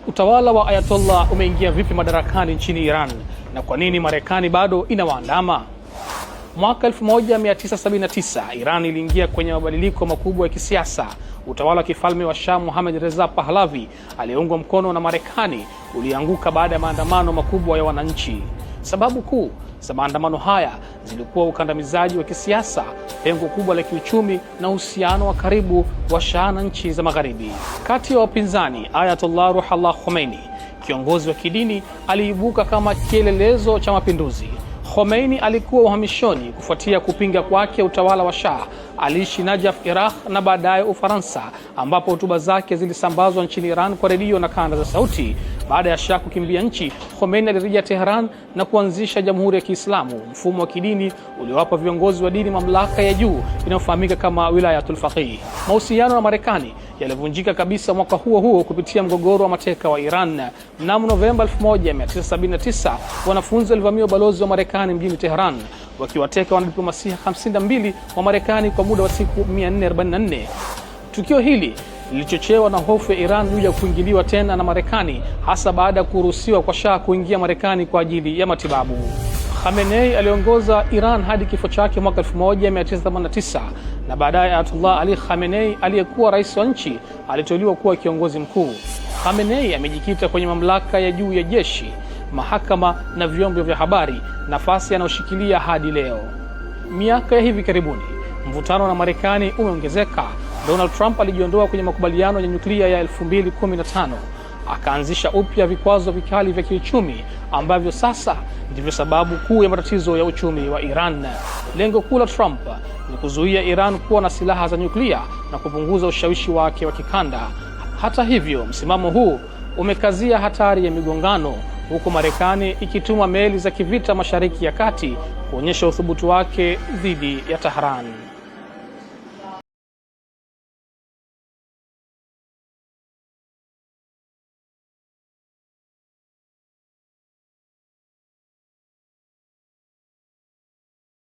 Utawala wa Ayatollah umeingia vipi madarakani nchini Iran na kwa nini Marekani bado inawaandama? Mwaka 1979 Iran iliingia kwenye mabadiliko makubwa ya kisiasa. Utawala wa kifalme wa Shah Mohammad Reza Pahlavi aliyeungwa mkono na Marekani ulianguka baada ya maandamano makubwa ya wananchi. Sababu kuu za maandamano haya zilikuwa ukandamizaji wa kisiasa, pengo kubwa la kiuchumi na uhusiano wa karibu wa Shah na nchi za Magharibi. Kati ya wapinzani, Ayatollah Ruhollah Khomeini, kiongozi wa kidini, aliibuka kama kielelezo cha mapinduzi. Khomeini alikuwa uhamishoni kufuatia kupinga kwake utawala wa Shah. Aliishi Najaf, Iraq na baadaye Ufaransa, ambapo hotuba zake zilisambazwa nchini Iran kwa redio na kanda za sauti. Baada ya Shah kukimbia nchi, Khomeini alirejea Tehran na kuanzisha Jamhuri ya Kiislamu, mfumo wa kidini uliowapa viongozi wa dini mamlaka ya juu inayofahamika kama Wilayatul Faqih. Mahusiano na Marekani yalivunjika kabisa mwaka huo huo kupitia mgogoro wa mateka wa Iran. Mnamo Novemba 1979, wanafunzi walivamia ubalozi wa Marekani mjini Tehran wakiwateka wanadiplomasia 52 wa Marekani kwa muda wa siku 444. Tukio hili lilichochewa na hofu ya Iran juu ya kuingiliwa tena na Marekani, hasa baada ya kuruhusiwa kwa Shah kuingia Marekani kwa ajili ya matibabu. Khamenei aliongoza Iran hadi kifo chake mwaka 1989 na baadaye Ayatollah Ali Khamenei aliyekuwa rais wa nchi aliteuliwa kuwa kiongozi mkuu. Khamenei amejikita kwenye mamlaka ya juu ya jeshi, mahakama na vyombo vya habari, nafasi anayoshikilia hadi leo. Miaka ya hivi karibuni, mvutano na Marekani umeongezeka. Donald Trump alijiondoa kwenye makubaliano ya nyuklia ya 2015, akaanzisha upya vikwazo vikali vya kiuchumi ambavyo sasa ndivyo sababu kuu ya matatizo ya uchumi wa Iran. Lengo kuu la Trump ni kuzuia Iran kuwa na silaha za nyuklia na kupunguza ushawishi wake wa kikanda. Hata hivyo, msimamo huu umekazia hatari ya migongano, huku Marekani ikituma meli za kivita Mashariki ya Kati kuonyesha uthubutu wake dhidi ya Tehran.